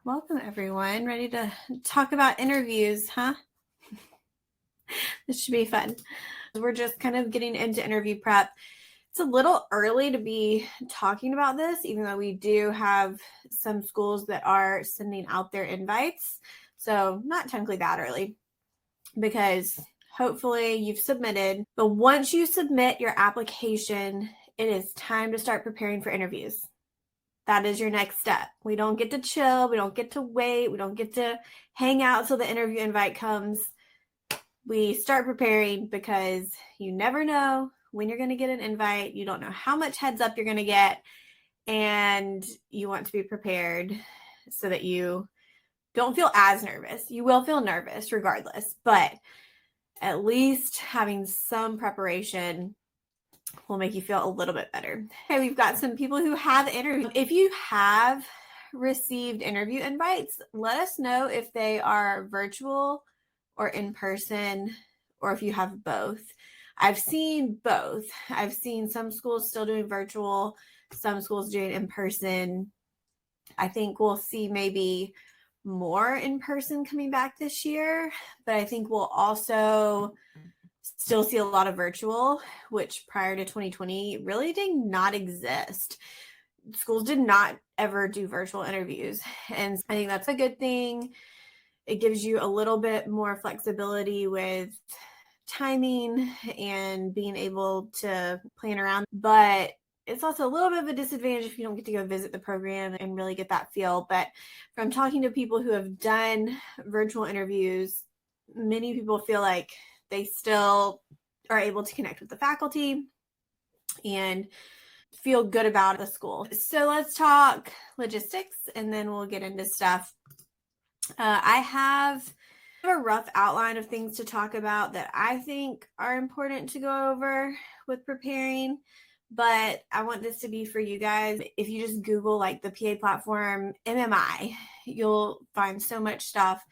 Welcome, everyone. Ready to talk about interviews, huh? This should be fun. We're just kind of getting into interview prep. It's a little early to be talking about this, even though we do have some schools that are sending out their invites. So not technically that early, because hopefully you've submitted. But once you submit your application, it is time to start preparing for interviews. That is your next step. We don't get to chill. We don't get to wait. We don't get to hang out till the interview invite comes. We start preparing because you never know when you're going to get an invite. You don't know how much heads up you're going to get. And you want to be prepared so that you don't feel as nervous. You will feel nervous regardless, but at least having some preparation will make you feel a little bit better. Okay, we've got some people who have interviewed. If you have received interview invites, let us know if they are virtual or in person, or if you have both. I've seen both. I've seen some schools still doing virtual, some schools doing in person. I think we'll see maybe more in person coming back this year, but I think we'll also still see a lot of virtual, which prior to 2020 really did not exist. Schools did not ever do virtual interviews. And I think that's a good thing. It gives you a little bit more flexibility with timing and being able to plan around. But it's also a little bit of a disadvantage if you don't get to go visit the program and really get that feel. But from talking to people who have done virtual interviews, many people feel like they still are able to connect with the faculty and feel good about the school. So let's talk logistics and then we'll get into stuff. I have a rough outline of things to talk about that I think are important to go over with preparing, but I want this to be for you guys. If you just Google like the PA platform MMI, you'll find so much stuff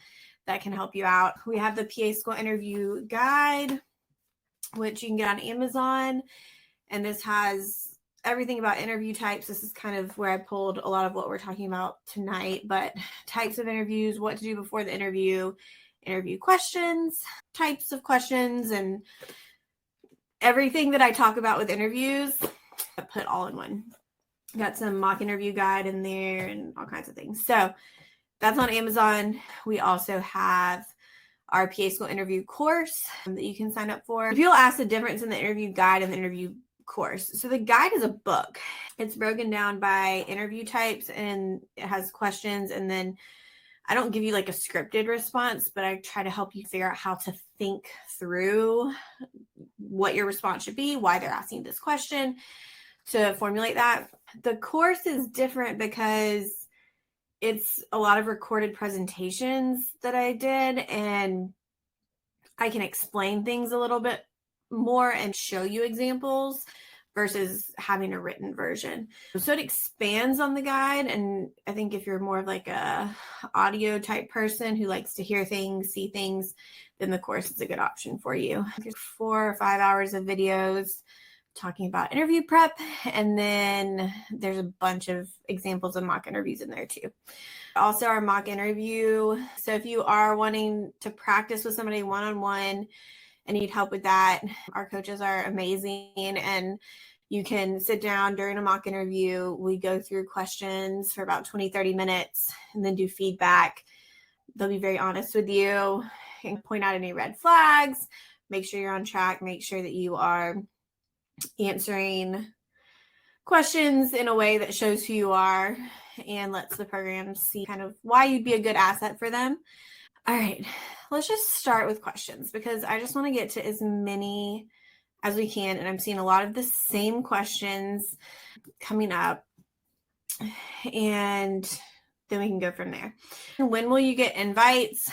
that can help you out. We have the PA School Interview Guide, which you can get on Amazon. And this has everything about interview types. This is kind of where I pulled a lot of what we're talking about tonight, but types of interviews, what to do before the interview questions, types of questions, and everything that I talk about with interviews, I put all in one. Got some mock interview guide in there and all kinds of things. So that's on Amazon. We also have our PA School interview course that you can sign up for. People ask the difference in the interview guide and the interview course. So the guide is a book. It's broken down by interview types and it has questions. And then I don't give you like a scripted response, but I try to help you figure out how to think through what your response should be, why they're asking this question, to formulate that. The course is different because it's a lot of recorded presentations that I did, and I can explain things a little bit more and show you examples versus having a written version. So it expands on the guide. And I think if you're more of like a audio type person who likes to hear things, see things, then the course is a good option for you. There's 4 or 5 hours of videos talking about interview prep. And then there's a bunch of examples of mock interviews in there too. Also our mock interview. So if you are wanting to practice with somebody one-on-one and need help with that, our coaches are amazing. And you can sit down during a mock interview. We go through questions for about 20, 30 minutes and then do feedback. They'll be very honest with you and point out any red flags, make sure you're on track, make sure that you are answering questions in a way that shows who you are and lets the program see kind of why you'd be a good asset for them. All right, let's just start with questions because I just want to get to as many as we can. And I'm seeing a lot of the same questions coming up and then we can go from there. When will you get invites?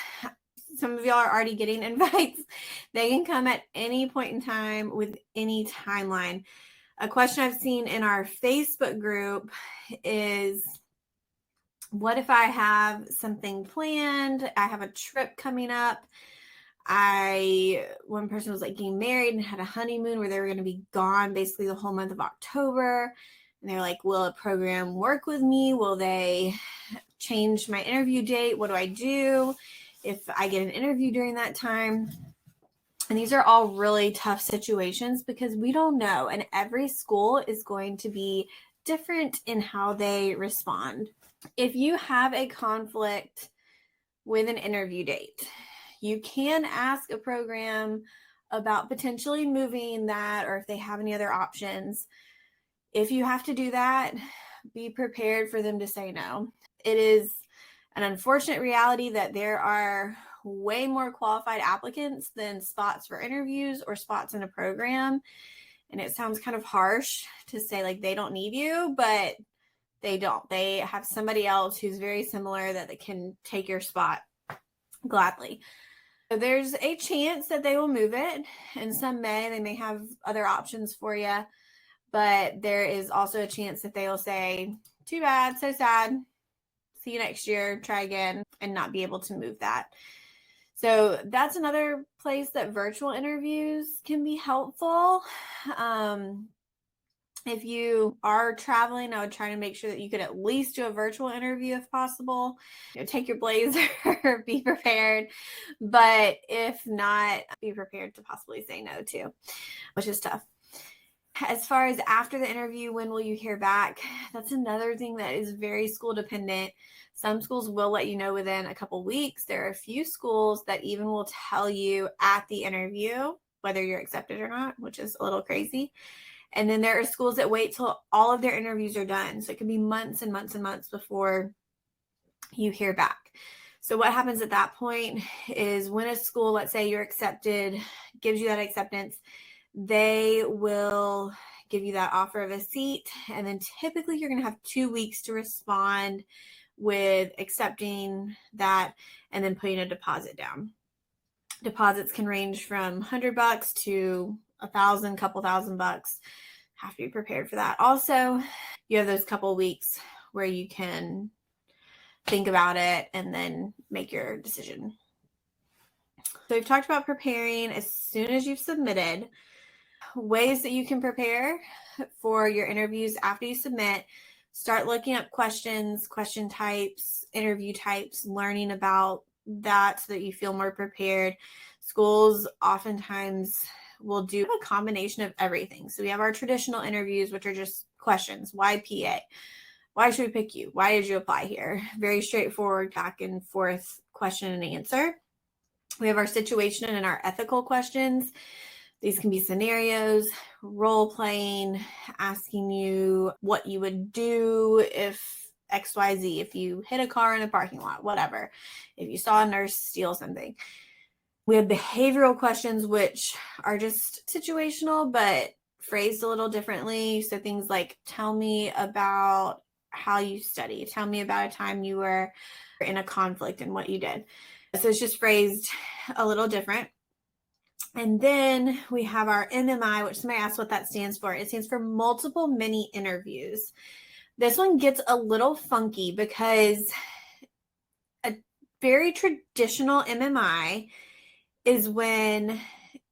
Some of y'all are already getting invites. They can come at any point in time with any timeline. A question I've seen in our Facebook group is, what if I have something planned? I have a trip coming up. One person was like getting married and had a honeymoon where they were going to be gone basically the whole month of October. And they're like, will a program work with me? Will they change my interview date. What do I do if I get an interview during that time? And these are all really tough situations because we don't know. And every school is going to be different in how they respond. If you have a conflict with an interview date, you can ask a program about potentially moving that or if they have any other options. If you have to do that, be prepared for them to say no. It is an unfortunate reality that there are way more qualified applicants than spots for interviews or spots in a program. And it sounds kind of harsh to say like they don't need you, but they don't. They have somebody else who's very similar that they can take your spot gladly. So there's a chance that they will move it, and they may have other options for you, but there is also a chance that they will say, too bad, so sad, see you next year, try again, and not be able to move that. So that's another place that virtual interviews can be helpful. If you are traveling, I would try to make sure that you could at least do a virtual interview if possible. Take your blazer, be prepared. But if not, be prepared to possibly say no too, which is tough. As far as after the interview, when will you hear back? That's another thing that is very school dependent. Some schools will let you know within a couple weeks. There are a few schools that even will tell you at the interview whether you're accepted or not, which is a little crazy. And then there are schools that wait till all of their interviews are done. So it can be months and months and months before you hear back. So what happens at that point is when a school, let's say you're accepted, gives you that acceptance, they will give you that offer of a seat. And then typically you're going to have 2 weeks to respond with accepting that and then putting a deposit down. Deposits can range from $100 to $1,000, couple $1,000. Have to be prepared for that. Also, you have those couple weeks where you can think about it and then make your decision. So we've talked about preparing as soon as you've submitted. Ways that you can prepare for your interviews after you submit. Start looking up questions, question types, interview types, learning about that so that you feel more prepared. Schools oftentimes will do a combination of everything. So we have our traditional interviews, which are just questions. Why PA? Why should we pick you? Why did you apply here? Very straightforward, back and forth question and answer. We have our situation and our ethical questions. These can be scenarios, role playing, asking you what you would do if XYZ, if you hit a car in a parking lot, whatever, if you saw a nurse steal something. We have behavioral questions, which are just situational, but phrased a little differently. So things like, tell me about how you study. Tell me about a time you were in a conflict and what you did. So it's just phrased a little different. And then we have our MMI, which somebody asked what that stands for. It stands for multiple mini interviews. This one gets a little funky because a very traditional MMI is when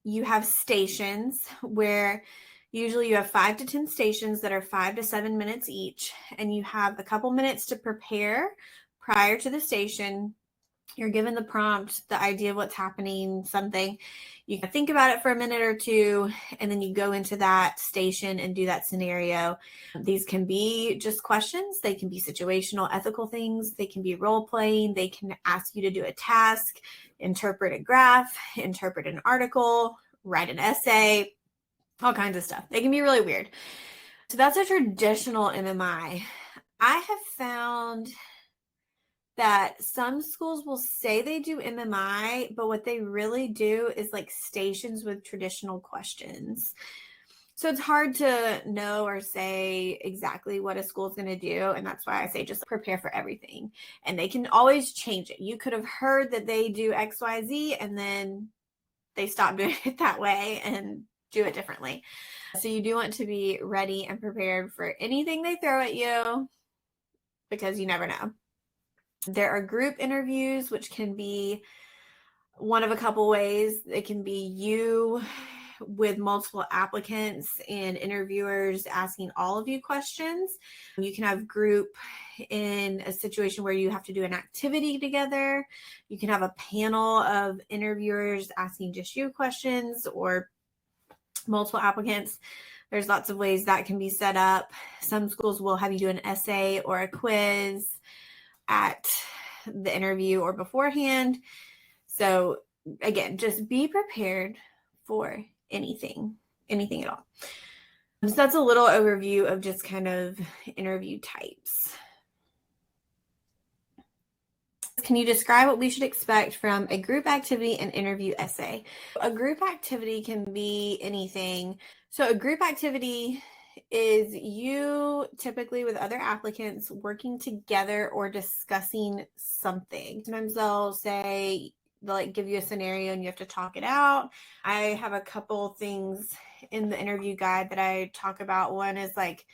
you have stations where usually you have 5 to 10 stations that are 5 to 7 minutes each, and you have a couple minutes to prepare prior to the station. You're given the prompt, the idea of what's happening, something. You can think about it for a minute or two, and then you go into that station and do that scenario. These can be just questions. They can be situational, ethical things. They can be role playing. They can ask you to do a task, interpret a graph, interpret an article, write an essay, all kinds of stuff. They can be really weird. So that's a traditional MMI. I have found that some schools will say they do MMI, but what they really do is like stations with traditional questions. So it's hard to know or say exactly what a school is going to do. And that's why I say just prepare for everything. And they can always change it. You could have heard that they do XYZ and then they stop doing it that way and do it differently. So you do want to be ready and prepared for anything they throw at you because you never know. There are group interviews, which can be one of a couple ways. It can be you with multiple applicants and interviewers asking all of you questions. You can have group in a situation where you have to do an activity together. You can have a panel of interviewers asking just you questions or multiple applicants. There's lots of ways that can be set up. Some schools will have you do an essay or a quiz at the interview or beforehand. So again, just be prepared for anything at all. So that's a little overview of just kind of interview types. Can you describe what we should expect from a group activity and interview essay? A group activity can be anything. So a group activity is you typically with other applicants working together or discussing something. Sometimes they'll like give you a scenario and you have to talk it out. I have a couple things in the interview guide that I talk about. One is like,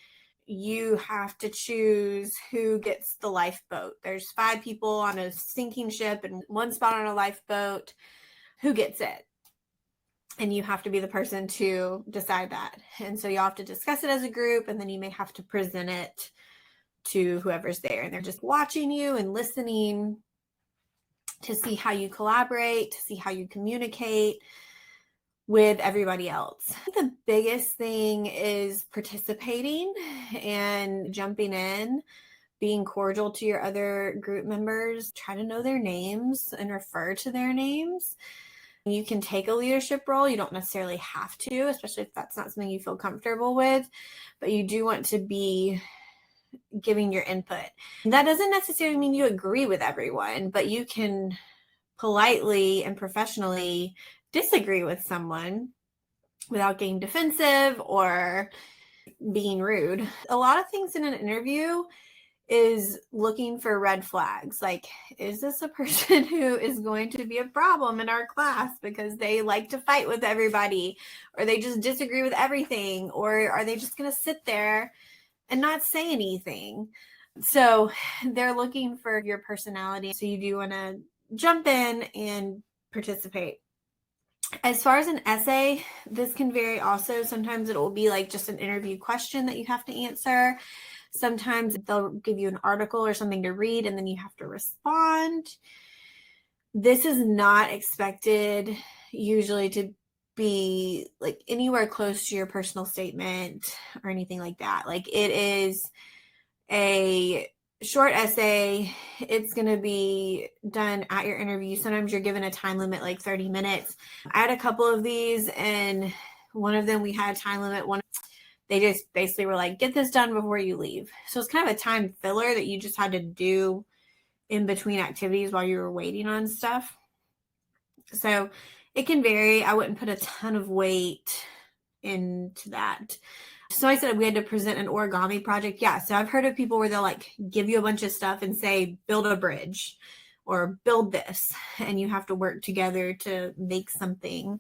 you have to choose who gets the lifeboat. There's 5 people on a sinking ship and 1 spot on a lifeboat. Who gets it? And you have to be the person to decide that. And so you have to discuss it as a group, and then you may have to present it to whoever's there. And they're just watching you and listening to see how you collaborate, to see how you communicate with everybody else. The biggest thing is participating and jumping in, being cordial to your other group members, try to know their names and refer to their names. You can take a leadership role. You don't necessarily have to, especially if that's not something you feel comfortable with, but you do want to be giving your input. That doesn't necessarily mean you agree with everyone, but you can politely and professionally disagree with someone without getting defensive or being rude. A lot of things in an interview is looking for red flags. Like, is this a person who is going to be a problem in our class because they like to fight with everybody, or they just disagree with everything, or are they just going to sit there and not say anything? So they're looking for your personality. So you do want to jump in and participate. As far as an essay, this can vary also. Sometimes it will be like just an interview question that you have to answer. Sometimes they'll give you an article or something to read and then you have to respond. This is not expected usually to be like anywhere close to your personal statement or anything like that. Like, it is a short essay. It's going to be done at your interview. Sometimes you're given a time limit, like 30 minutes. I had a couple of these, and one of them we had a time limit. They just basically were like, get this done before you leave. So it's kind of a time filler that you just had to do in between activities while you were waiting on stuff. So it can vary. I wouldn't put a ton of weight into that. So I said we had to present an origami project. Yeah. So I've heard of people where they'll like give you a bunch of stuff and say, build a bridge or build this, and you have to work together to make something.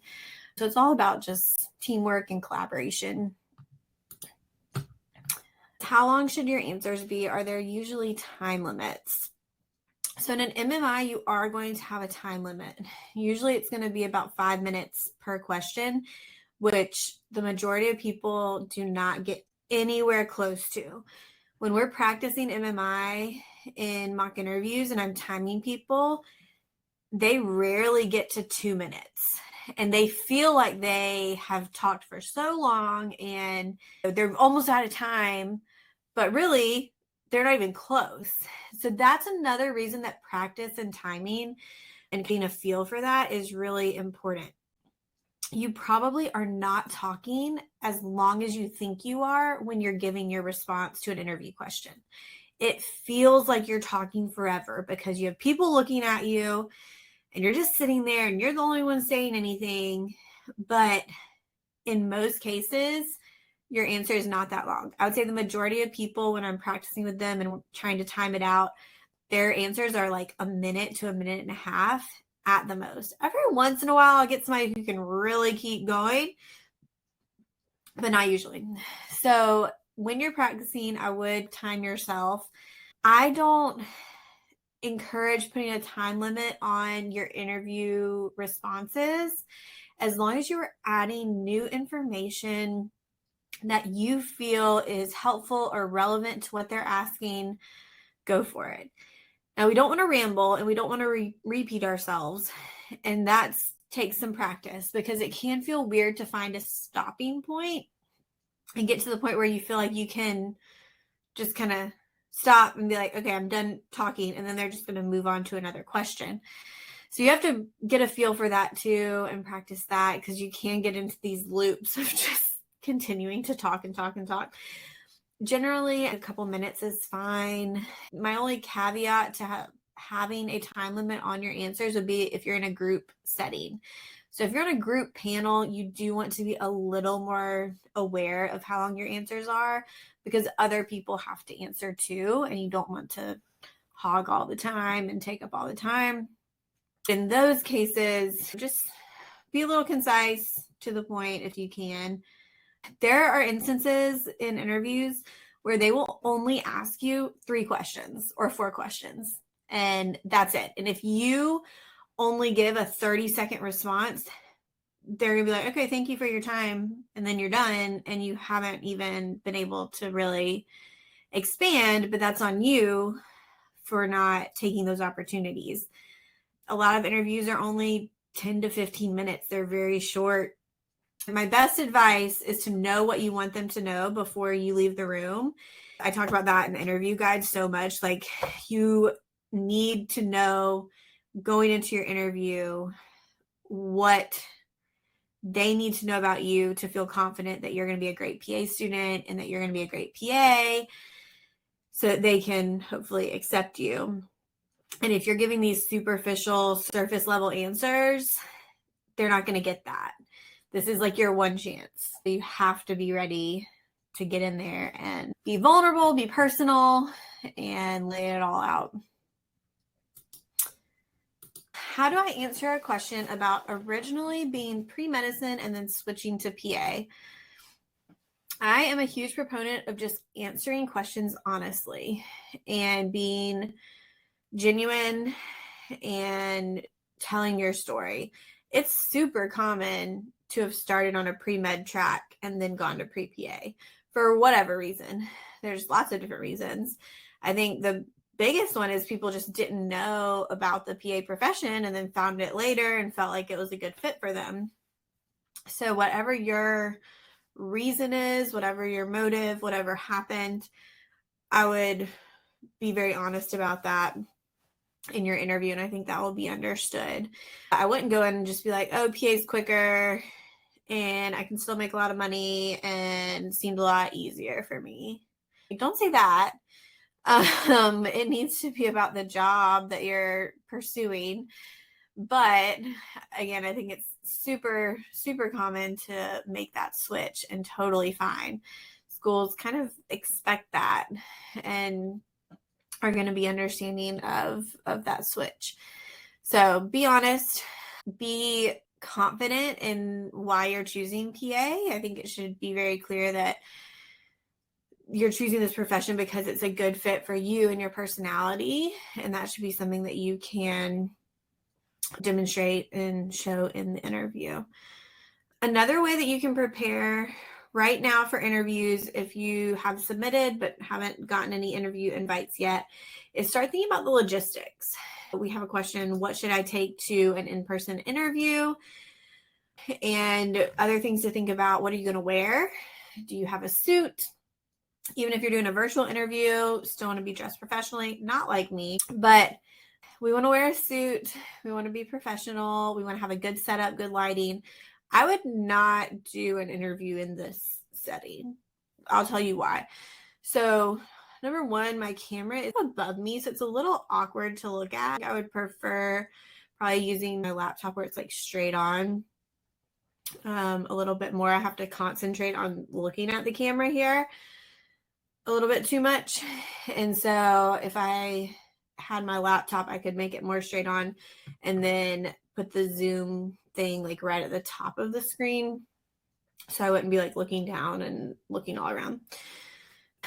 So it's all about just teamwork and collaboration. How long should your answers be? Are there usually time limits? So in an MMI, you are going to have a time limit. Usually it's going to be about 5 minutes per question, which the majority of people do not get anywhere close to. When we're practicing MMI in mock interviews and I'm timing people, they rarely get to 2 minutes. And they feel like they have talked for so long and they're almost out of time, but really they're not even close. So that's another reason that practice and timing and getting a feel for that is really important. You probably are not talking as long as you think you are when you're giving your response to an interview question. It feels like you're talking forever because you have people looking at you and you're just sitting there and you're the only one saying anything. But in most cases, your answer is not that long. I would say the majority of people, when I'm practicing with them and trying to time it out, their answers are like a minute to a minute and a half at the most. Every once in a while, I'll get somebody who can really keep going, but not usually. So when you're practicing, I would time yourself. I don't encourage putting a time limit on your interview responses. As long as you are adding new information that you feel is helpful or relevant to what they're asking, go for it. Now, we don't want to ramble and we don't want to repeat ourselves. And that takes some practice, because it can feel weird to find a stopping point and get to the point where you feel like you can just kind of stop and be like, okay, I'm done talking. And then they're just going to move on to another question. So you have to get a feel for that too and practice that, because you can get into these loops of just continuing to talk and talk and talk. Generally, a couple minutes is fine. My only caveat to having a time limit on your answers would be if you're in a group setting. So if you're on a group panel, you do want to be a little more aware of how long your answers are, because other people have to answer too, and you don't want to hog all the time and take up all the time. In those cases, just be a little concise, to the point if you can. There are instances in interviews where they will only ask you 3 questions or 4 questions, and that's it. And if you only give a 30-second response, they're going to be like, okay, thank you for your time. And then you're done, and you haven't even been able to really expand, but that's on you for not taking those opportunities. A lot of interviews are only 10 to 15 minutes. They're very short. My best advice is to know what you want them to know before you leave the room. I talk about that in the interview guide so much. Like, you need to know going into your interview what they need to know about you to feel confident that you're going to be a great PA student and that you're going to be a great PA, so that they can hopefully accept you. And if you're giving these superficial, surface level answers, they're not going to get that. This is like your one chance. You have to be ready to get in there and be vulnerable, be personal, and lay it all out. How do I answer a question about originally being pre-medicine and then switching to PA? I am a huge proponent of just answering questions honestly and being genuine and telling your story. It's super common to have started on a pre-med track and then gone to pre-PA for whatever reason. There's lots of different reasons. I think the biggest one is people just didn't know about the PA profession and then found it later and felt like it was a good fit for them. So whatever your reason is, whatever your motive, whatever happened, I would be very honest about that in your interview, and I think that will be understood. I wouldn't go in and just be like, oh, PA's quicker and I can still make a lot of money and seemed a lot easier for me. Don't say that. It needs to be about the job that you're pursuing. But again, I think it's super, super common to make that switch, and totally fine. Schools kind of expect that and are going to be understanding of that switch. So be honest, be confident in why you're choosing PA. I think it should be very clear that you're choosing this profession because it's a good fit for you and your personality, and that should be something that you can demonstrate and show in the interview. Another way that you can prepare right now for interviews, if you have submitted but haven't gotten any interview invites yet, is start thinking about the logistics. We have a question, what should I take to an in-person interview? And other things to think about, what are you going to wear? Do you have a suit? Even if you're doing a virtual interview, still want to be dressed professionally, not like me, but we want to wear a suit. We want to be professional. We want to have a good setup, good lighting. I would not do an interview in this setting. I'll tell you why. So, number one, my camera is above me, so it's a little awkward to look at. I would prefer probably using my laptop where it's like straight on a little bit more. I have to concentrate on looking at the camera here a little bit too much. And so if I had my laptop, I could make it more straight on and then put the zoom thing like right at the top of the screen, so I wouldn't be like looking down and looking all around.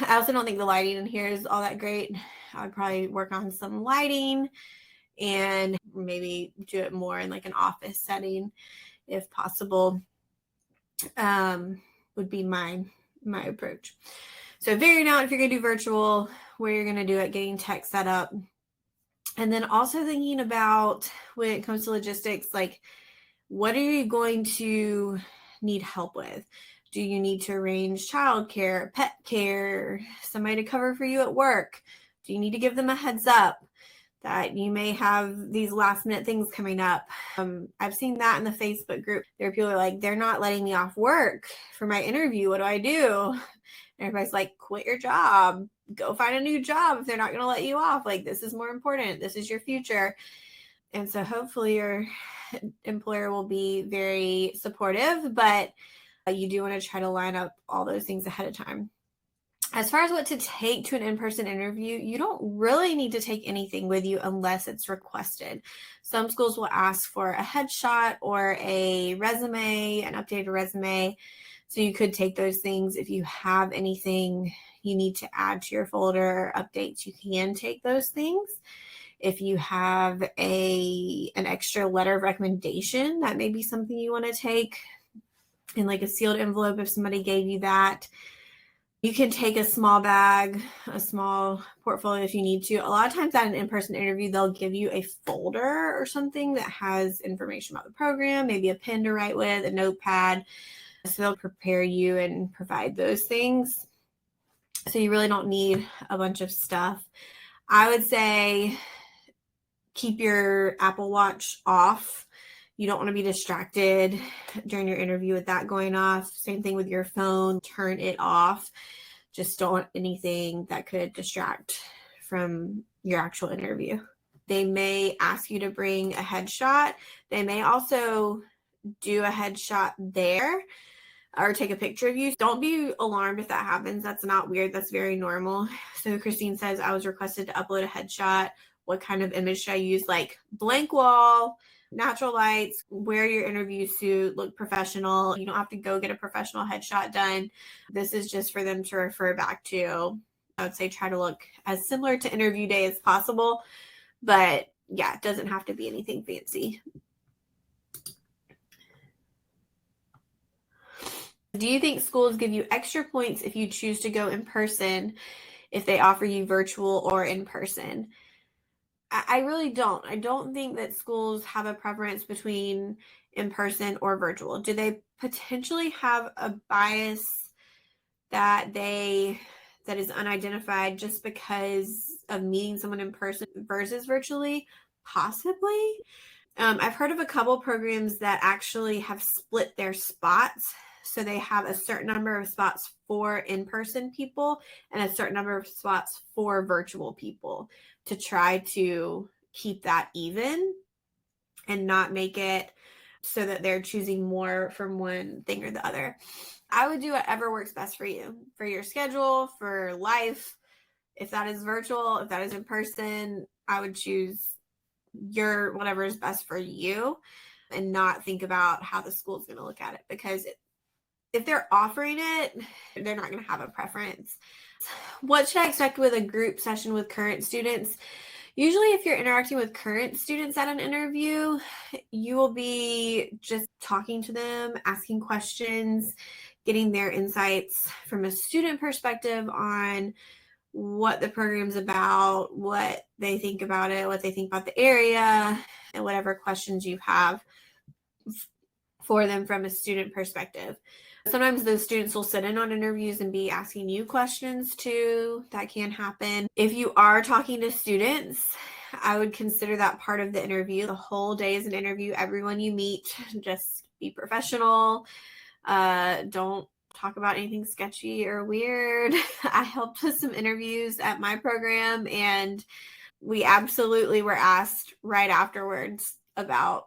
I also don't think the lighting in here is all that great. I would probably work on some lighting and maybe do it more in like an office setting. if possible, would be my approach. So figuring out if you're going to do virtual, where you're going to do it, getting tech set up. And then also thinking about when it comes to logistics, like what are you going to need help with? Do you need to arrange childcare, pet care, somebody to cover for you at work? Do you need to give them a heads up that you may have these last minute things coming up? I've seen that in the Facebook group. There are people who are like, they're not letting me off work for my interview. What do I do? And everybody's like, quit your job, go find a new job if they're not going to let you off. Like, this is more important. This is your future. And so hopefully your employer will be very supportive, but you do want to try to line up all those things ahead of time. As far as what to take to an in-person interview, you don't really need to take anything with you unless it's requested. Some schools will ask for a headshot or a resume, an updated resume. So you could take those things. If you have anything you need to add to your folder, updates, you can take those things. If you have an extra letter of recommendation, that may be something you want to take in like a sealed envelope if somebody gave you that. You can take a small bag, a small portfolio if you need to. A lot of times at an in-person interview, they'll give you a folder or something that has information about the program, maybe a pen to write with, a notepad. So they'll prepare you and provide those things. So you really don't need a bunch of stuff. I would say keep your Apple Watch off. You don't want to be distracted during your interview with that going off. Same thing with your phone. Turn it off. Just don't want anything that could distract from your actual interview. They may ask you to bring a headshot. They may also do a headshot there or take a picture of you. Don't be alarmed if that happens. That's not weird. That's very normal. So Christine says, I was requested to upload a headshot. What kind of image should I use? Like blank wall, natural lights, wear your interview suit, look professional. You don't have to go get a professional headshot done. This is just for them to refer back to. I would say try to look as similar to interview day as possible. But yeah, it doesn't have to be anything fancy. Do you think schools give you extra points if you choose to go in person, if they offer you virtual or in person? I really don't. I don't think that schools have a preference between in person or virtual. Do they potentially have a bias that is unidentified just because of meeting someone in person versus virtually? Possibly. I've heard of a couple programs that actually have split their spots. So they have a certain number of spots for in-person people and a certain number of spots for virtual people to try to keep that even and not make it so that they're choosing more from one thing or the other. I would do whatever works best for you, for your schedule, for life. If that is virtual, if that is in person, I would choose your whatever is best for you and not think about how the school's going to look at it, because if they're offering it, they're not going to have a preference. What should I expect with a group session with current students? Usually if you're interacting with current students at an interview, you will be just talking to them, asking questions, getting their insights from a student perspective on what the program's about, what they think about it, what they think about the area, and whatever questions you have for them from a student perspective. Sometimes those students will sit in on interviews and be asking you questions too. That can happen. If you are talking to students, I would consider that part of the interview. The whole day is an interview. Everyone you meet, just be professional. Don't talk about anything sketchy or weird. I helped with some interviews at my program, and we absolutely were asked right afterwards about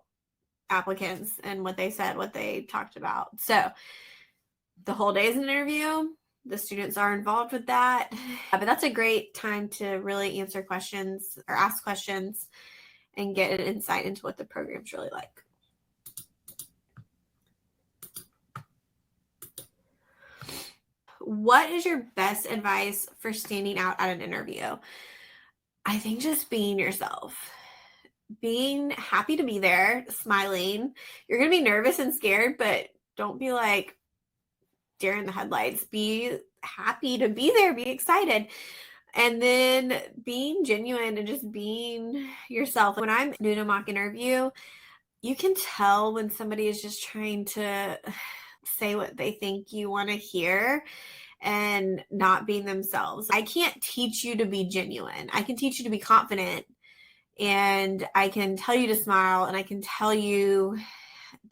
applicants and what they said, what they talked about. So the whole day is an interview. The students are involved with that. But that's a great time to really answer questions or ask questions and get an insight into what the program's really like. What is your best advice for standing out at an interview? I think just being yourself. being happy to be there, smiling. You're going to be nervous and scared, but don't be like deer in the headlights. Be happy to be there, be excited. And then being genuine and just being yourself. When I'm doing a mock interview, you can tell when somebody is just trying to say what they think you want to hear and not being themselves. I can't teach you to be genuine. I can teach you to be confident, and I can tell you to smile, and I can tell you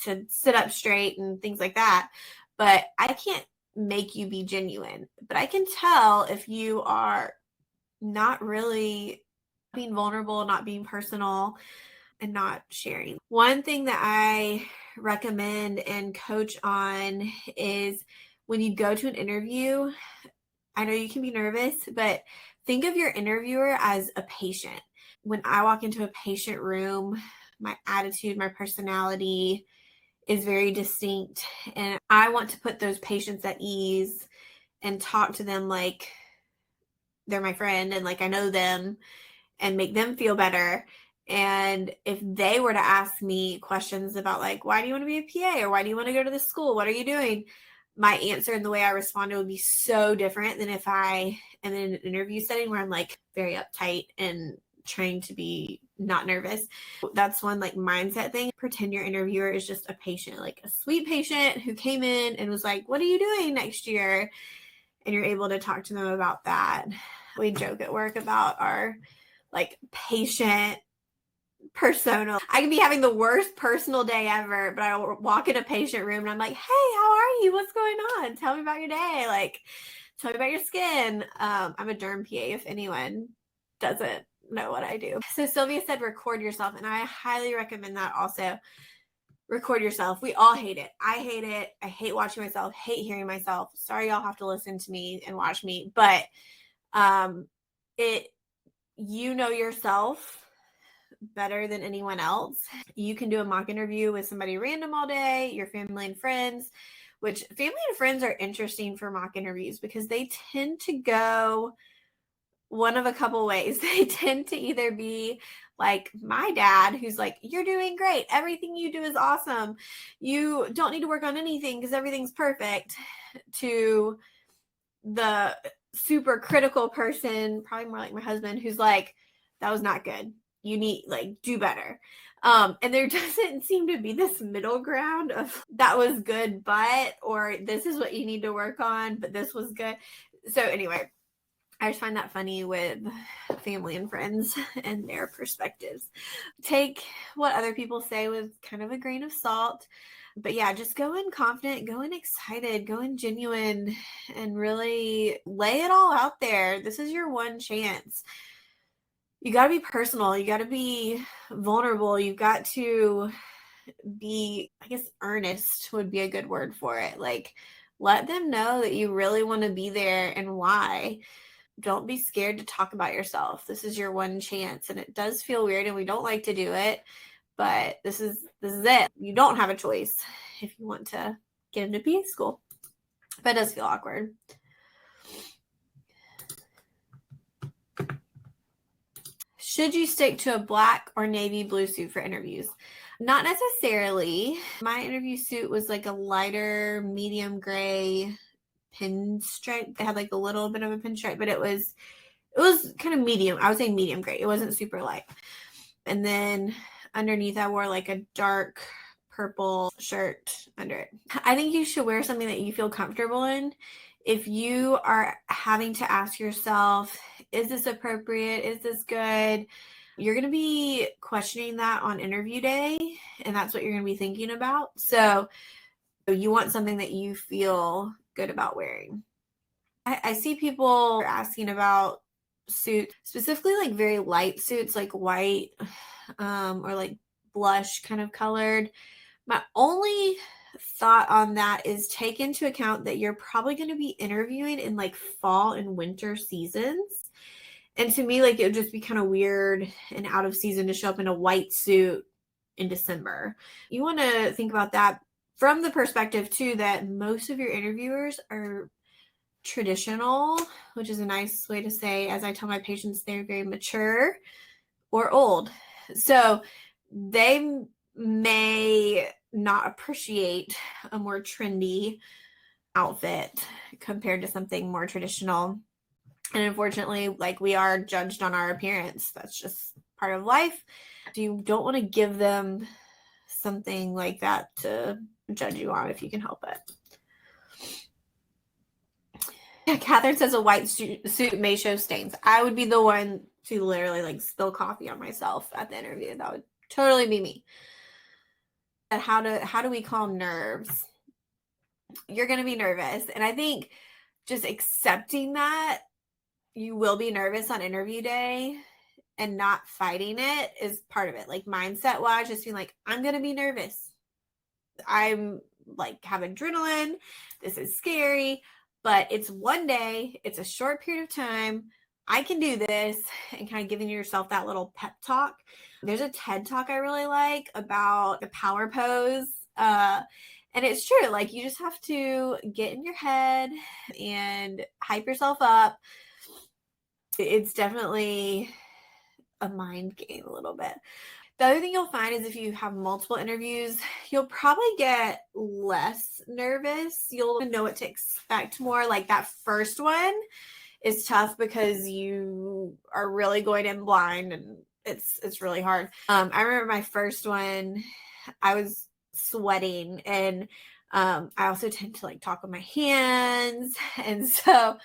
to sit up straight and things like that. But I can't make you be genuine. But I can tell if you are not really being vulnerable, not being personal, and not sharing. One thing that I recommend and coach on is when you go to an interview, I know you can be nervous, but think of your interviewer as a patient. When I walk into a patient room, my attitude, my personality is very distinct, and I want to put those patients at ease and talk to them like they're my friend and like I know them, and make them feel better. And if they were to ask me questions about like, why do you want to be a PA, or why do you want to go to this school? What are you doing? My answer and the way I responded would be so different than if I am in an interview setting where I'm like very uptight and trying to be not nervous. That's one like mindset thing. Pretend your interviewer is just a patient, like a sweet patient who came in and was like, what are you doing next year? And you're able to talk to them about that. We joke at work about our like patient persona. I could be having the worst personal day ever, but I walk in a patient room and I'm like, hey, how are you? What's going on? Tell me about your day. Like, tell me about your skin. I'm a derm PA if anyone doesn't know what I do. So Sylvia said record yourself, and I highly recommend that also. Record yourself. We all hate it. I hate it. I hate watching myself, hate hearing myself. Sorry y'all have to listen to me and watch me, but you know yourself better than anyone else. You can do a mock interview with somebody random all day, your family and friends, which family and friends are interesting for mock interviews because they tend to go one of a couple ways. They tend to either be like my dad, who's like, you're doing great. Everything you do is awesome. You don't need to work on anything because everything's perfect, to the super critical person, probably more like my husband, who's like, that was not good. You need like do better. And there doesn't seem to be this middle ground of that was good, but, or this is what you need to work on, but this was good. So anyway, I just find that funny with family and friends and their perspectives. Take what other people say with kind of a grain of salt. But yeah, just go in confident, go in excited, go in genuine, and really lay it all out there. This is your one chance. You got to be personal. You got to be vulnerable. You've got to be, I guess, earnest would be a good word for it. Like, let them know that you really want to be there and why. Don't be scared to talk about yourself. This is your one chance, and it does feel weird, and we don't like to do it, but this is it. You don't have a choice if you want to get into PA school, but it does feel awkward. Should you stick to a black or navy blue suit for interviews? Not necessarily. My interview suit was like a lighter medium gray pinstripe. It had like a little bit of a pinstripe, but it was kind of medium. I would say medium gray. It wasn't super light. And then underneath I wore like a dark purple shirt under it. I think you should wear something that you feel comfortable in. If you are having to ask yourself, is this appropriate? Is this good? You're going to be questioning that on interview day, and that's what you're going to be thinking about. So you want something that you feel good about wearing. I see people asking about suits, specifically like very light suits, like white or like blush kind of colored. My only thought on that is take into account that you're probably going to be interviewing in like fall and winter seasons. And to me, like it would just be kind of weird and out of season to show up in a white suit in December. You want to think about that from the perspective too that most of your interviewers are traditional, which is a nice way to say, as I tell my patients, they're very mature or old. So they may not appreciate a more trendy outfit compared to something more traditional. And unfortunately, like, we are judged on our appearance. That's just part of life. You don't want to give them something like that to judge you on if you can help it. Catherine says a white suit may show stains. I would be the one to literally like spill coffee on myself at the interview. That would totally be me. How do we calm nerves? You're going to be nervous. And I think just accepting that you will be nervous on interview day and not fighting it is part of it. Like, mindset wise, just being like, I'm going to be nervous. I'm like, have adrenaline. This is scary, but it's one day. It's a short period of time. I can do this, and kind of giving yourself that little pep talk. There's a TED talk I really like about the power pose. And it's true. Like, you just have to get in your head and hype yourself up. It's definitely a mind game a little bit. The other thing you'll find is if you have multiple interviews, you'll probably get less nervous. You'll know what to expect more. Like, that first one is tough because you are really going in blind, and it's really hard. I remember my first one, I was sweating, and I also tend to like talk with my hands, and so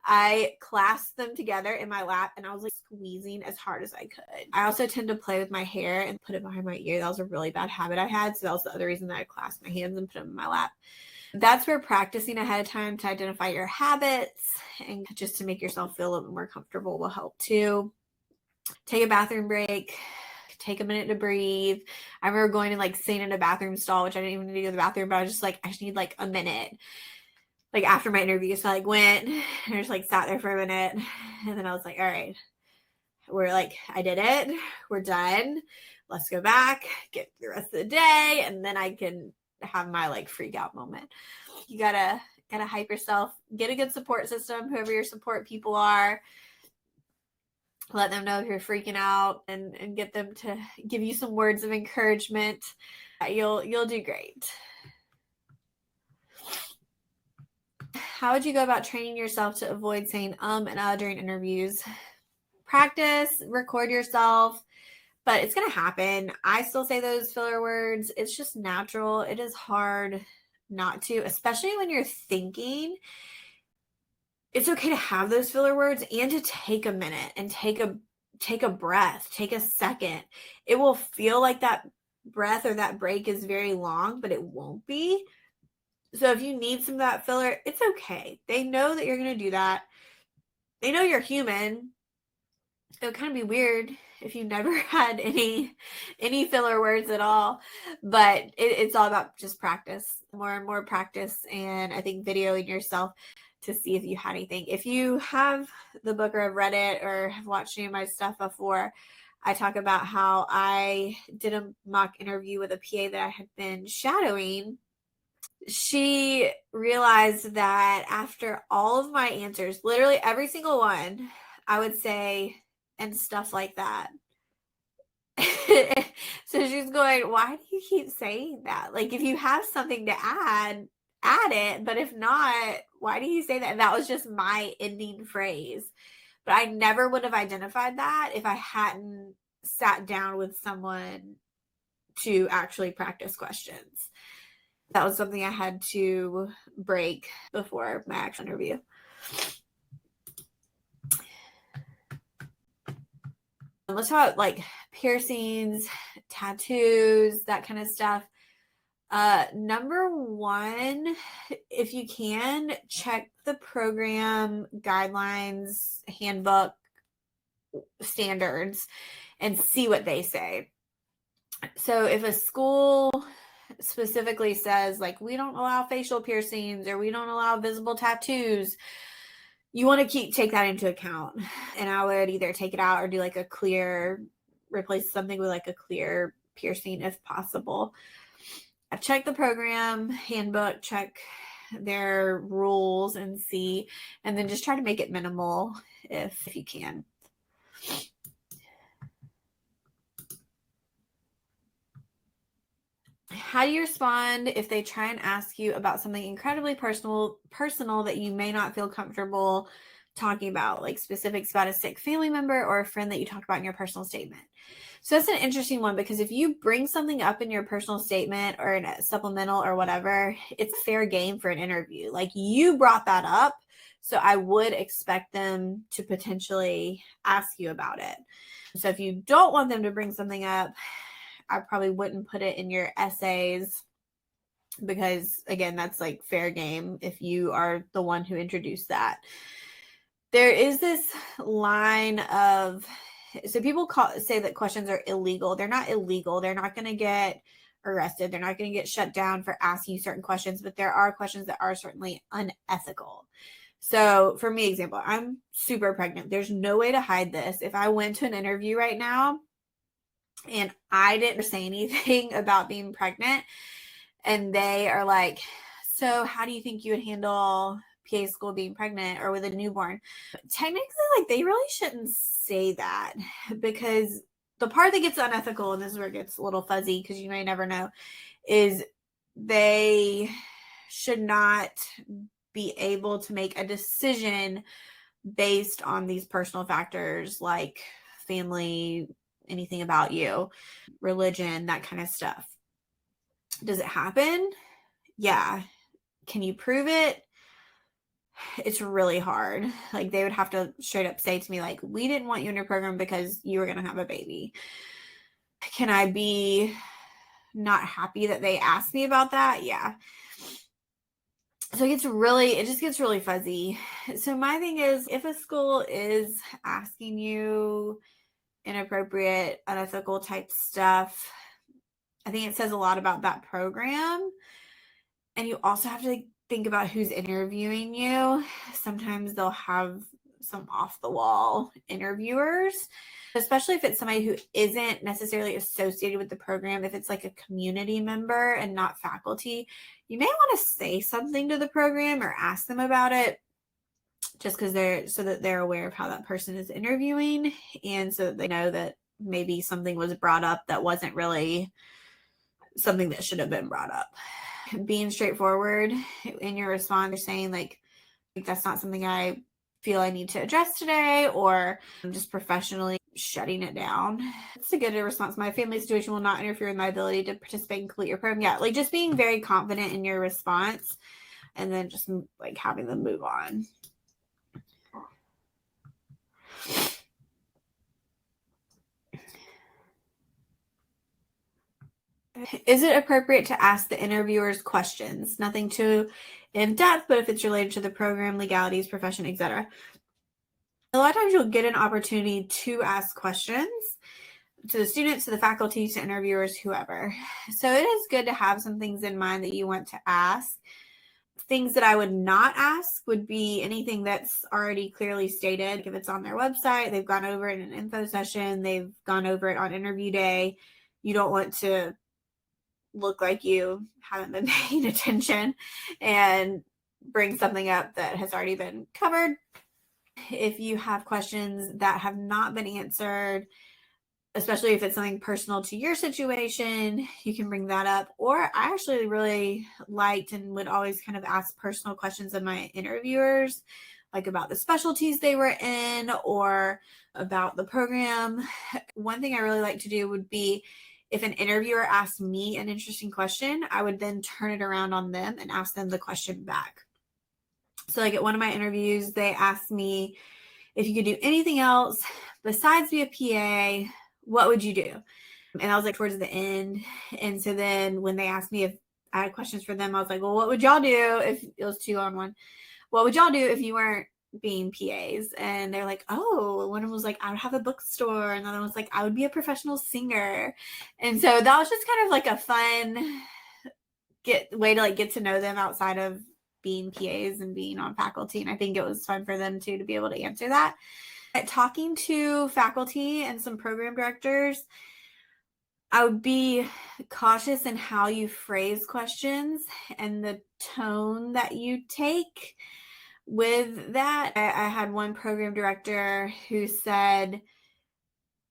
I clasped them together in my lap, and I was like squeezing as hard as I could. I also tend to play with my hair and put it behind my ear. That was a really bad habit I had, so that was the other reason that I clasped my hands and put them in my lap. That's where practicing ahead of time to identify your habits and just to make yourself feel a little bit more comfortable will help too. Take a bathroom break. Take a minute to breathe. I remember going and like sitting in a bathroom stall, which I didn't even need to go to the bathroom, but I was just like, I just need like a minute. Like, after my interview, so I like went and I just like sat there for a minute, and then I was like, all right, we're like, I did it. We're done. Let's go back, get the rest of the day, and then I can have my like freak out moment. You gotta hype yourself. Get a good support system, whoever your support people are. Let them know if you're freaking out, and get them to give you some words of encouragement. You'll do great. How would you go about training yourself to avoid saying and during interviews? Practice, record yourself, but it's going to happen. I still say those filler words. It's just natural. It is hard not to, especially when you're thinking. It's okay to have those filler words and to take a minute and take a breath, take a second. It will feel like that breath or that break is very long, but it won't be. So if you need some of that filler, it's okay. They know that you're going to do that. They know you're human. It would kind of be weird if you never had any filler words at all, but it's all about just practice, more and more practice. And I think videoing yourself to see if you had anything. If you have the book or have read it or have watched any of my stuff before, I talk about how I did a mock interview with a PA that I had been shadowing. She realized that after all of my answers, literally every single one, I would say, and stuff like that. So she's going, why do you keep saying that? Like, if you have something to add it. But if not, why do you say that? And that was just my ending phrase. But I never would have identified that if I hadn't sat down with someone to actually practice questions. That was something I had to break before my actual interview. Let's talk about like piercings, tattoos, that kind of stuff. Number one, if you can, check the program guidelines, handbook, standards, and see what they say. So if a school specifically says like, we don't allow facial piercings or we don't allow visible tattoos, you want to take that into account. And I would either take it out or do like a clear, replace something with like a clear piercing if possible. Check the program handbook, check their rules and see, and then just try to make it minimal if you can. How do you respond if they try and ask you about something incredibly personal that you may not feel comfortable talking about, like specifics about a sick family member or a friend that you talk about in your personal statement? So that's an interesting one, because if you bring something up in your personal statement or in a supplemental or whatever, it's fair game for an interview. Like, you brought that up, so I would expect them to potentially ask you about it. So if you don't want them to bring something up, I probably wouldn't put it in your essays, because again, that's like fair game if you are the one who introduced that. There is this line of, so people say that questions are illegal. They're not illegal. They're not going to get arrested. They're not going to get shut down for asking you certain questions, but there are questions that are certainly unethical. So for me, example, I'm super pregnant. There's no way to hide this. If I went to an interview right now and I didn't say anything about being pregnant, and they are like, so how do you think you would handle PA school being pregnant or with a newborn? Technically, like, they really shouldn't say that, because the part that gets unethical, and this is where it gets a little fuzzy because you may never know, is they should not be able to make a decision based on these personal factors like family, anything about you, religion, that kind of stuff. Does it happen? Yeah. Can you prove it? It's really hard. Like, they would have to straight up say to me, like, we didn't want you in your program because you were going to have a baby. Can I be not happy that they asked me about that? Yeah. So it just gets really fuzzy. So my thing is, if a school is asking you inappropriate, unethical type stuff, I think it says a lot about that program. And you also have to think about who's interviewing you. Sometimes they'll have some off the wall interviewers, especially if it's somebody who isn't necessarily associated with the program. If it's like a community member and not faculty, you may want to say something to the program or ask them about it, just because so that they're aware of how that person is interviewing, and so that they know that maybe something was brought up that wasn't really something that should have been brought up. Being straightforward in your response, you're saying like, that's not something I feel I need to address today, or I'm just professionally shutting it down. It's a good response. My family situation will not interfere with my ability to participate and complete your program. Yeah, like, just being very confident in your response, and then just like having them move on. Is it appropriate to ask the interviewers questions? Nothing too in depth, but if it's related to the program, legalities, profession, etc. A lot of times you'll get an opportunity to ask questions to the students, to the faculty, to interviewers, whoever. So it is good to have some things in mind that you want to ask. Things that I would not ask would be anything that's already clearly stated. If it's on their website, they've gone over it in an info session, they've gone over it on interview day, you don't want to look like you haven't been paying attention and bring something up that has already been covered. If you have questions that have not been answered, especially if it's something personal to your situation, you can bring that up. Or I actually really liked and would always kind of ask personal questions of my interviewers, like about the specialties they were in or about the program. One thing I really like to do would be, if an interviewer asked me an interesting question, I would then turn it around on them and ask them the question back. So like at one of my interviews, they asked me, if you could do anything else besides be a PA, what would you do? And I was like towards the end. And so then when they asked me if I had questions for them, I was like, well, what would y'all do if it was 2-on-1? What would y'all do if you weren't being PAs? And they're like, oh, one of them was like, I would have a bookstore. And the other one was like, I would be a professional singer. And so that was just kind of like a fun way to like get to know them outside of being PAs and being on faculty. And I think it was fun for them too, to be able to answer that. Talking to faculty and some program directors, I would be cautious in how you phrase questions and the tone that you take with that. I had one program director who said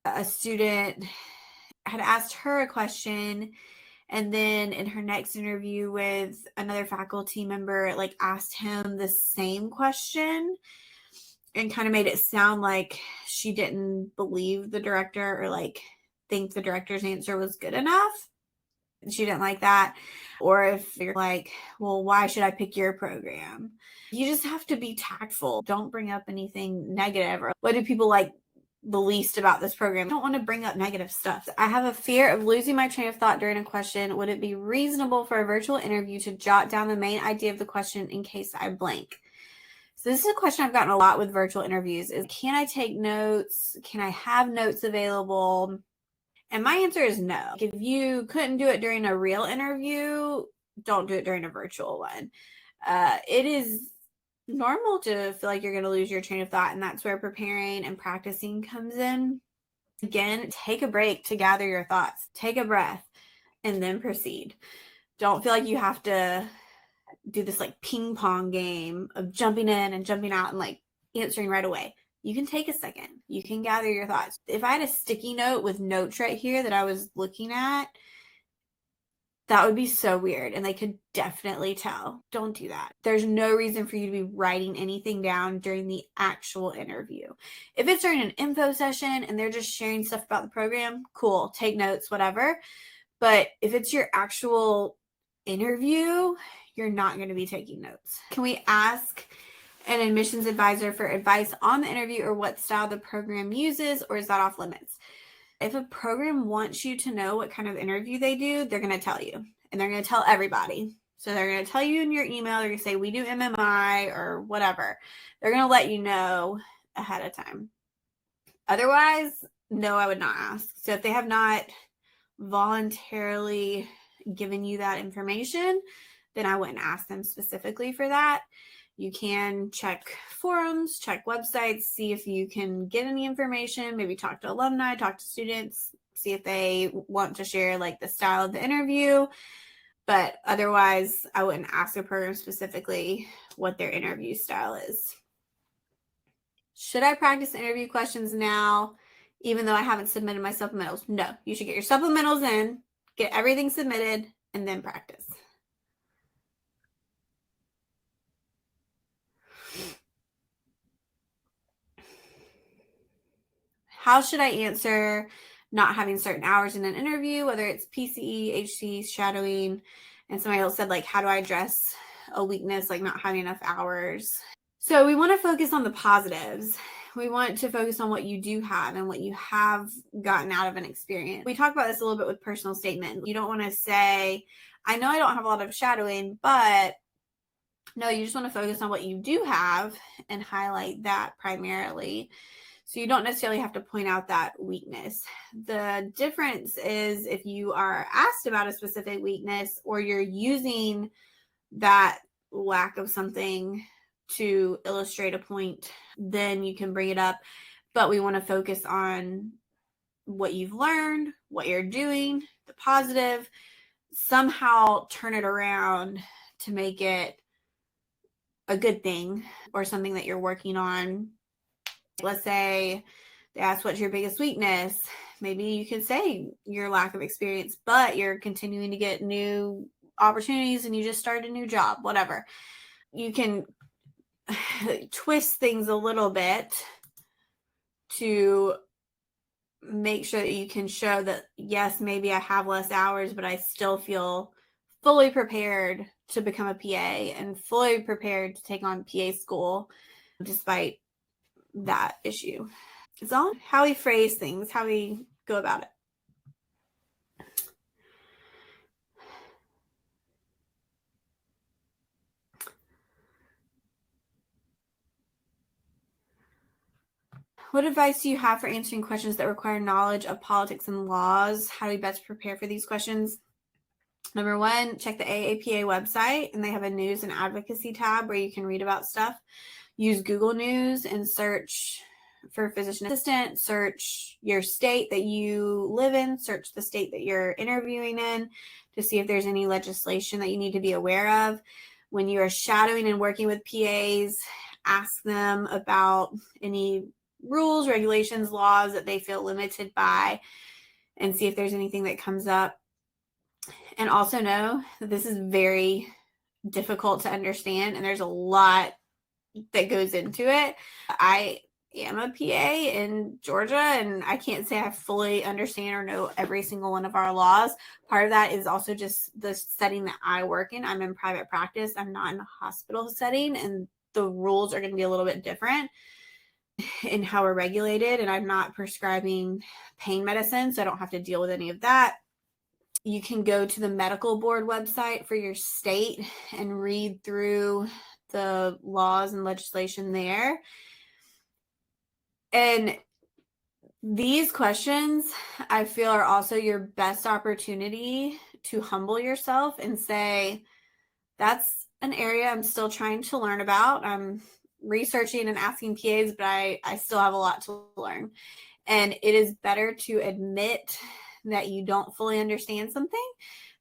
a student had asked her a question And then in her next interview with another faculty member, like asked him the same question and kind of made it sound like she didn't believe the director or like think the director's answer was good enough. She didn't like that. Or if you're like, well, why should I pick your program? You just have to be tactful. Don't bring up anything negative or what do people like the least about this program. I don't want to bring up negative stuff. I have a fear of losing my train of thought during a question. Would it be reasonable for a virtual interview to jot down the main idea of the question in case I blank? So this is a question I've gotten a lot with virtual interviews is, can I take notes? Can I have notes available? And my answer is no. If you couldn't do it during a real interview, don't do it during a virtual one. It is normal to feel like you're going to lose your train of thought, and that's where preparing and practicing comes in. Again, take a break to gather your thoughts. Take a breath and then proceed. Don't feel like you have to do this like ping pong game of jumping in and jumping out and like answering right away. You can take a second. You can gather your thoughts. If I had a sticky note with notes right here that I was looking at, that would be so weird. And they could definitely tell. Don't do that. There's no reason for you to be writing anything down during the actual interview. If it's during an info session and they're just sharing stuff about the program, cool. Take notes, whatever. But if it's your actual interview, you're not going to be taking notes. Can we ask an admissions advisor for advice on the interview or what style the program uses, or is that off limits? If a program wants you to know what kind of interview they do, they're going to tell you, and they're going to tell everybody. So they're going to tell you in your email, they're going to say, we do MMI or whatever. They're going to let you know ahead of time. Otherwise, no, I would not ask. So if they have not voluntarily given you that information, then I wouldn't ask them specifically for that. You can check forums, check websites, see if you can get any information, maybe talk to alumni, talk to students, see if they want to share like the style of the interview. But otherwise, I wouldn't ask a program specifically what their interview style is. Should I practice interview questions now, even though I haven't submitted my supplementals? No, you should get your supplementals in, get everything submitted, and then practice. How should I answer not having certain hours in an interview, whether it's PCE, HC, shadowing? And somebody else said, like, how do I address a weakness, like not having enough hours? So we want to focus on the positives. We want to focus on what you do have and what you have gotten out of an experience. We talk about this a little bit with personal statement. You don't want to say, I know I don't have a lot of shadowing, but no, you just want to focus on what you do have and highlight that primarily. So you don't necessarily have to point out that weakness. The difference is if you are asked about a specific weakness or you're using that lack of something to illustrate a point, then you can bring it up. But we want to focus on what you've learned, what you're doing, the positive, somehow turn it around to make it a good thing or something that you're working on. Let's say they ask, what's your biggest weakness? Maybe you can say your lack of experience, but you're continuing to get new opportunities and you just started a new job, whatever. You can twist things a little bit to make sure that you can show that, yes, maybe I have less hours, but I still feel fully prepared to become a PA and fully prepared to take on PA school despite that issue. It's all how we phrase things, how we go about it. What advice do you have for answering questions that require knowledge of politics and laws? How do we best prepare for these questions? Number one, check the AAPA website, and they have a news and advocacy tab where you can read about stuff. Use Google News and search for physician assistant, search your state that you live in, search the state that you're interviewing in to see if there's any legislation that you need to be aware of. When you are shadowing and working with PAs, ask them about any rules, regulations, laws that they feel limited by, and see if there's anything that comes up. And also know that this is very difficult to understand, and there's a lot that goes into it. I am a PA in Georgia, and I can't say I fully understand or know every single one of our laws. Part of that is also just the setting that I work in. I'm in private practice. I'm not in a hospital setting, and the rules are going to be a little bit different in how we're regulated. And I'm not prescribing pain medicine, so I don't have to deal with any of that. You can go to the medical board website for your state and read through the laws and legislation there. And these questions, I feel, are also your best opportunity to humble yourself and say, that's an area I'm still trying to learn about. I'm researching and asking PAs, but I still have a lot to learn. And it is better to admit that you don't fully understand something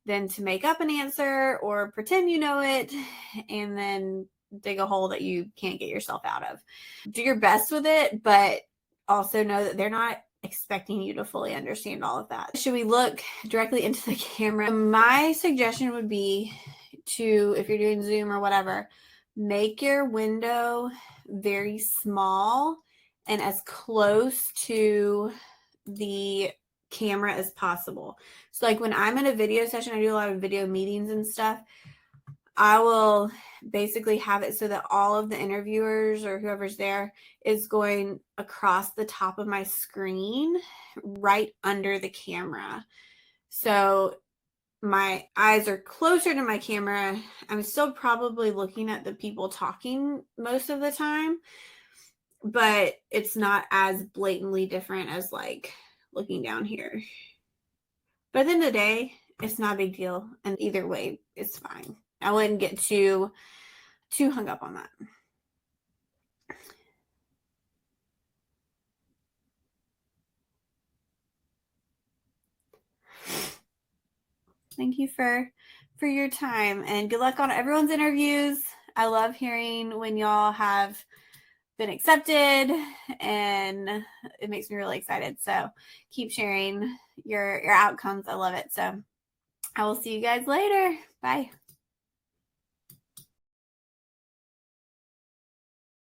than to make up an answer or pretend you know it and then dig a hole that you can't get yourself out of. Do your best with it, but also know that they're not expecting you to fully understand all of that. Should we look directly into the camera? My suggestion would be to, if you're doing Zoom or whatever, make your window very small and as close to the camera as possible. So like when I'm in a video session, I do a lot of video meetings and stuff. I will basically have it so that all of the interviewers or whoever's there is going across the top of my screen right under the camera. So my eyes are closer to my camera. I'm still probably looking at the people talking most of the time, but it's not as blatantly different as like looking down here. But at the end of the day, it's not a big deal. And either way, it's fine. I wouldn't get too hung up on that. Thank you for your time, and good luck on everyone's interviews. I love hearing when y'all have been accepted, and it makes me really excited. So keep sharing your outcomes. I love it. So I will see you guys later. Bye.